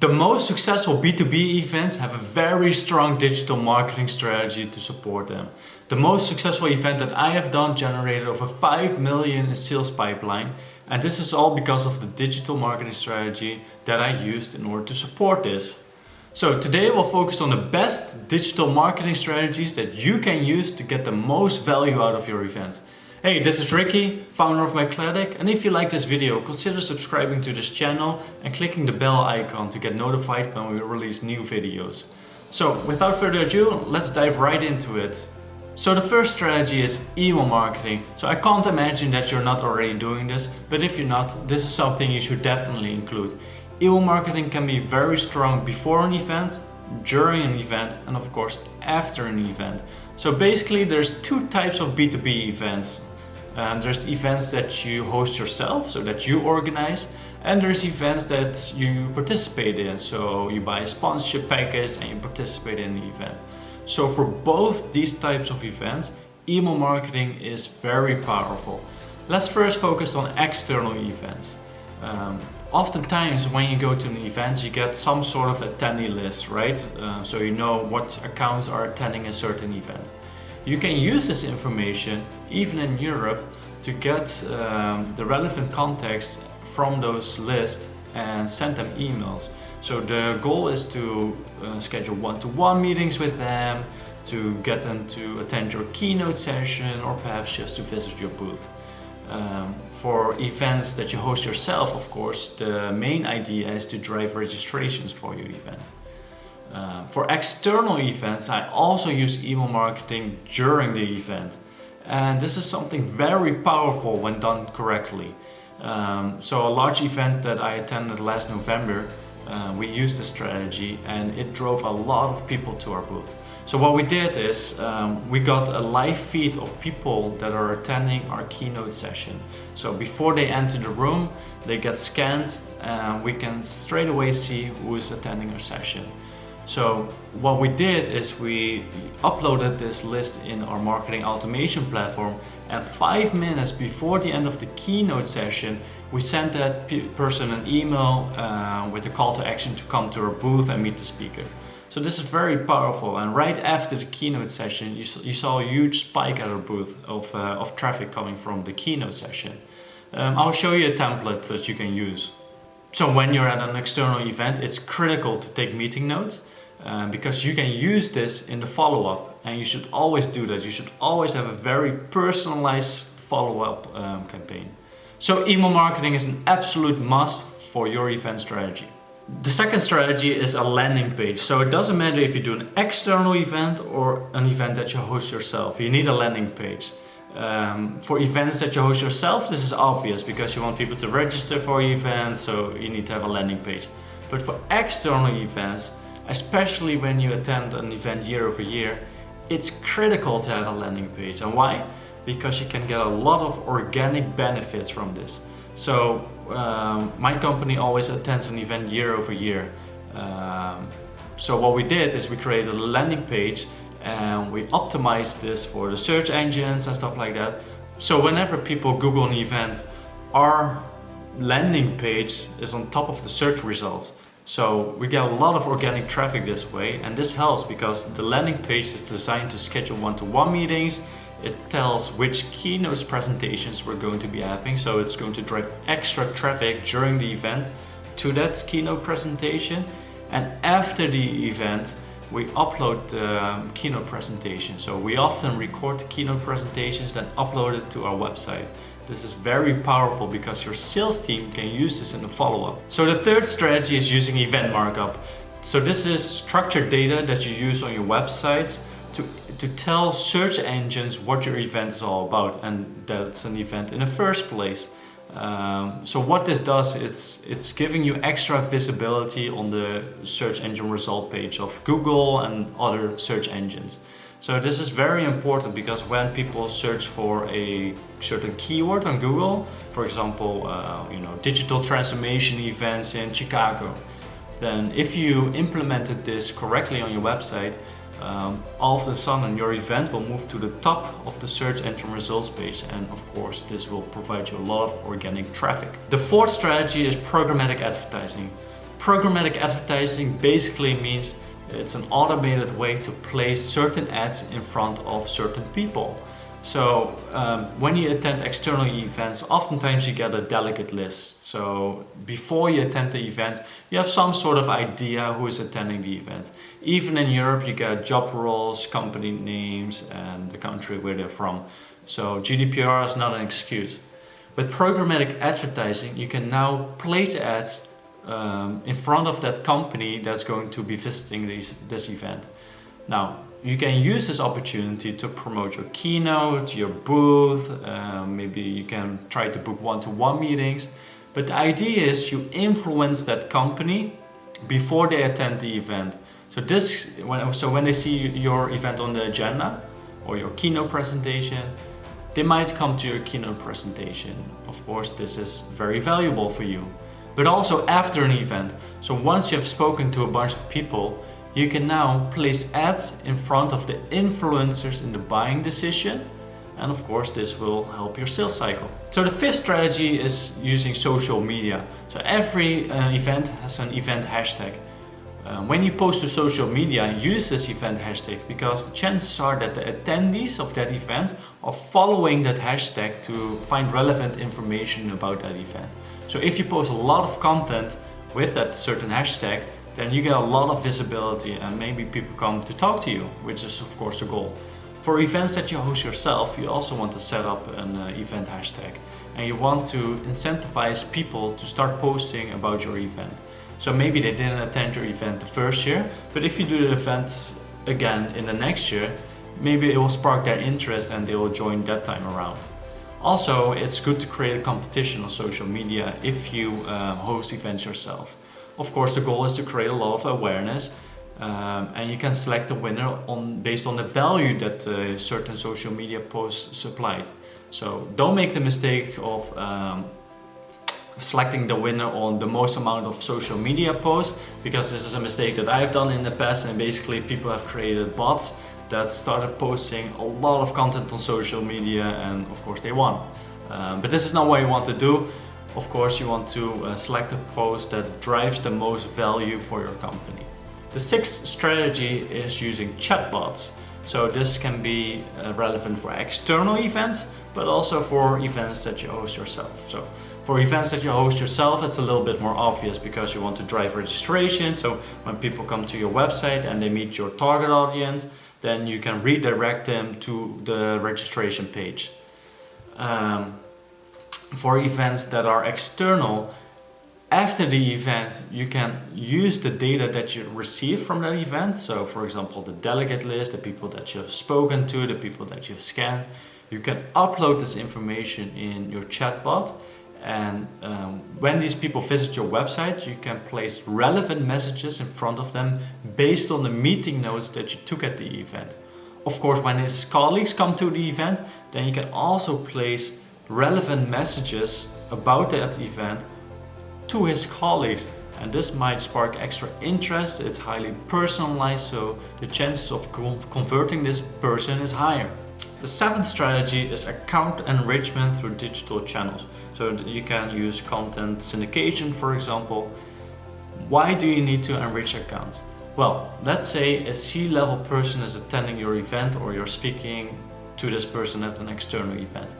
The most successful B2B events have a very strong digital marketing strategy to support them. The most successful event that I have done generated over 5 million in sales pipeline, and this is all because of the digital marketing strategy that I used in order to support this. So today we'll focus on the best digital marketing strategies that you can use to get the most value out of your events. Hey, this is Ricky, founder of Remarketing, and if you like this video, consider subscribing to this channel and clicking the bell icon to get notified when we release new videos. So without further ado, let's dive right into it. So the first strategy is email marketing. So I can't imagine that you're not already doing this, but if you're not, this is something you should definitely include. Email marketing can be very strong before an event, during an event, and of course after an event. So basically there's two types of B2B events. There's events that you host yourself, so that you organize, and there's events that you participate in, so you buy a sponsorship package and you participate in the event. So for both these types of events, email marketing is very powerful. Let's first focus on external events. Oftentimes when you go to an event, you get some sort of attendee list, right? So you know what accounts are attending a certain event. You can use this information, even in Europe, to get the relevant contacts from those lists and send them emails. So the goal is to schedule one-to-one meetings with them, to get them to attend your keynote session, or perhaps just to visit your booth. For events that you host yourself, of course, the main idea is to drive registrations for your event. For external events, I also use email marketing during the event. And this is something very powerful when done correctly. So a large event that I attended last November, we used this strategy and it drove a lot of people to our booth. So what we did is we got a live feed of people that are attending our keynote session. So before they enter the room, they get scanned and we can straight away see who is attending our session. So what we did is we uploaded this list in our marketing automation platform, and 5 minutes before the end of the keynote session, we sent that person an email with a call to action to come to our booth and meet the speaker. So this is very powerful, and right after the keynote session you saw a huge spike at our booth of traffic coming from the keynote session. I'll show you a template that you can use. So when you're at an external event, it's critical to take meeting notes because you can use this in the follow-up, and you should always do that. You should always have a very personalized follow-up campaign. So email marketing is an absolute must for your event strategy. The second strategy is a landing page. So it doesn't matter if you do an external event or an event that you host yourself, you need a landing page. For events that you host yourself, this is obvious because you want people to register for your event, so you need to have a landing page. But for external events, especially when you attend an event year over year, it's critical to have a landing page. And why? Because you can get a lot of organic benefits from this. So my company always attends an event year over year. So what we did is we created a landing page and we optimized this for the search engines and stuff like that. So whenever people Google an event, our landing page is on top of the search results. So we get a lot of organic traffic this way, and this helps because the landing page is designed to schedule one-to-one meetings. It tells which keynote presentations we're going to be having, so it's going to drive extra traffic during the event to that keynote presentation. And after the event, we upload the keynote presentation. So we often record the keynote presentations, then upload it to our website. This is very powerful because your sales team can use this in the follow-up. So the third strategy is using event markup. So this is structured data that you use on your websites to tell search engines what your event is all about, and that's an event in the first place. So what this does, it's giving you extra visibility on the search engine result page of Google and other search engines. So this is very important because when people search for a certain keyword on Google, for example, digital transformation events in Chicago, then if you implemented this correctly on your website, all of a sudden your event will move to the top of the search engine results page, and of course this will provide you a lot of organic traffic. The fourth strategy is programmatic advertising. Programmatic advertising basically means it's an automated way to place certain ads in front of certain people. So when you attend external events, oftentimes you get a delegate list. So before you attend the event, you have some sort of idea who is attending the event. Even in Europe, you get job roles, company names, and the country where they're from. So GDPR is not an excuse. With programmatic advertising, you can now place ads in front of that company that's going to be visiting this event. Now, you can use this opportunity to promote your keynote, your booth, maybe you can try to book one-to-one meetings. But the idea is you influence that company before they attend the event. So when they see your event on the agenda or your keynote presentation, they might come to your keynote presentation. Of course, this is very valuable for you. But also after an event. So once you have spoken to a bunch of people, you can now place ads in front of the influencers in the buying decision. And of course, this will help your sales cycle. So the fifth strategy is using social media. So every event has an event hashtag. When you post to social media, use this event hashtag because the chances are that the attendees of that event are following that hashtag to find relevant information about that event. So if you post a lot of content with that certain hashtag, then you get a lot of visibility and maybe people come to talk to you, which is of course the goal. For events that you host yourself, you also want to set up an event hashtag and you want to incentivize people to start posting about your event. So maybe they didn't attend your event the first year, but if you do the event again in the next year, maybe it will spark their interest and they will join that time around. Also, it's good to create a competition on social media if you host events yourself. Of course, the goal is to create a lot of awareness and you can select the winner based on the value that certain social media posts supplied. So don't make the mistake of selecting the winner on the most amount of social media posts, because this is a mistake that I've done in the past, and basically people have created bots that started posting a lot of content on social media and of course they won. But this is not what you want to do. Of course, you want to select a post that drives the most value for your company. The sixth strategy is using chatbots. So this can be relevant for external events, but also for events that you host yourself. So for events that you host yourself, it's a little bit more obvious because you want to drive registration. So when people come to your website and they meet your target audience, then you can redirect them to the registration page. For events that are external, after the event, you can use the data that you receive from that event. So for example, the delegate list, the people that you have spoken to, the people that you've scanned. You can upload this information in your chatbot. And when these people visit your website, you can place relevant messages in front of them based on the meeting notes that you took at the event. Of course, when his colleagues come to the event, then you can also place relevant messages about that event to his colleagues, and this might spark extra interest. It's highly personalized, so the chances of converting this person is higher. The seventh strategy is account enrichment through digital channels. So you can use content syndication, for example. Why do you need to enrich accounts? Well, let's say a C-level person is attending your event or you're speaking to this person at an external event.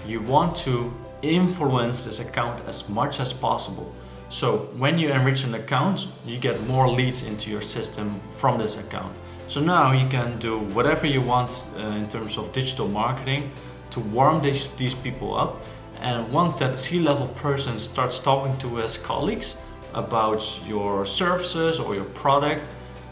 You want to influence this account as much as possible. So when you enrich an account, you get more leads into your system from this account. So now you can do whatever you want in terms of digital marketing to warm these people up. And once that C-level person starts talking to his colleagues about your services or your product,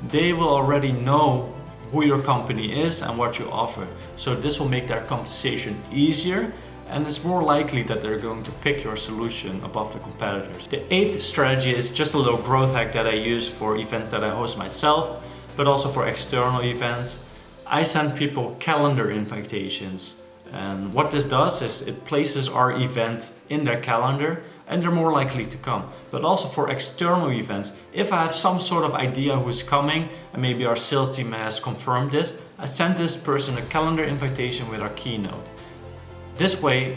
they will already know who your company is and what you offer. So this will make their conversation easier, and it's more likely that they're going to pick your solution above the competitors. The eighth strategy is just a little growth hack that I use for events that I host myself, but also for external events. I send people calendar invitations. And what this does is it places our event in their calendar and they're more likely to come. But also for external events, if I have some sort of idea who's coming and maybe our sales team has confirmed this, I send this person a calendar invitation with our keynote. This way,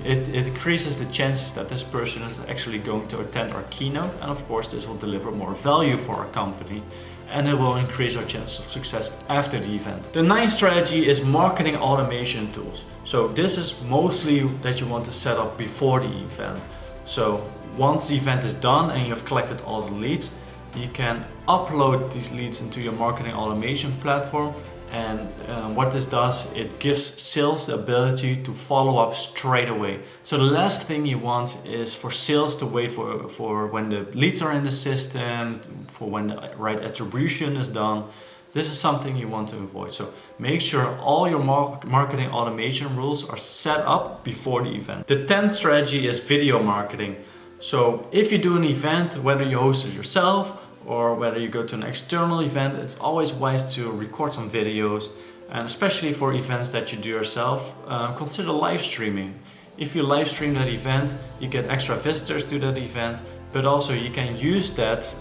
it increases the chances that this person is actually going to attend our keynote, and of course this will deliver more value for our company, and it will increase our chances of success after the event. The ninth strategy is marketing automation tools. So this is mostly that you want to set up before the event. So once the event is done and you've collected all the leads, you can upload these leads into your marketing automation platform. And what this does, it gives sales the ability to follow up straight away. So the last thing you want is for sales to wait for when the leads are in the system, for when the right attribution is done. This is something you want to avoid. So make sure all your marketing automation rules are set up before the event. The 10th strategy is video marketing. So if you do an event, whether you host it yourself or whether you go to an external event, it's always wise to record some videos, and especially for events that you do yourself, consider live streaming. If you live stream that event, you get extra visitors to that event, but also you can use those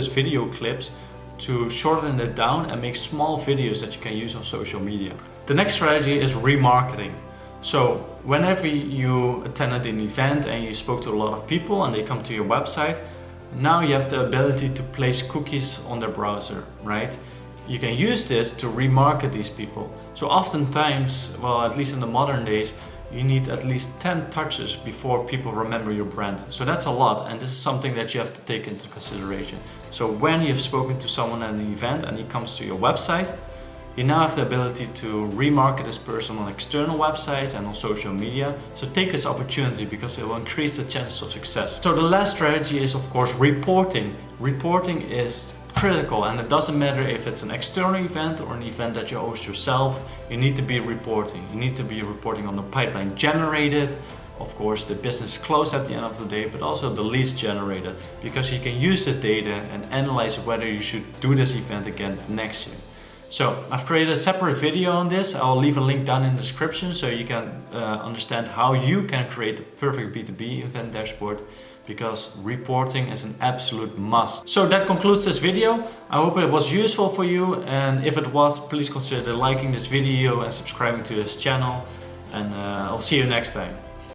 video clips to shorten it down and make small videos that you can use on social media. The next strategy is remarketing. So whenever you attended an event and you spoke to a lot of people and they come to your website, now you have the ability to place cookies on their browser, right? You can use this to remarket these people. So oftentimes, well, at least in the modern days, you need at least 10 touches before people remember your brand. So that's a lot, and this is something that you have to take into consideration. So when you've spoken to someone at an event and he comes to your website, you now have the ability to remarket this person on external websites and on social media. So take this opportunity because it will increase the chances of success. So the last strategy is, of course, reporting. Reporting is critical, and it doesn't matter if it's an external event or an event that you host yourself. You need to be reporting. You need to be reporting on the pipeline generated, of course the business closed at the end of the day, but also the leads generated, because you can use this data and analyze whether you should do this event again next year. So I've created a separate video on this. I'll leave a link down in the description so you can understand how you can create the perfect B2B event dashboard, because reporting is an absolute must. So that concludes this video. I hope it was useful for you, and if it was, please consider liking this video and subscribing to this channel, and I'll see you next time.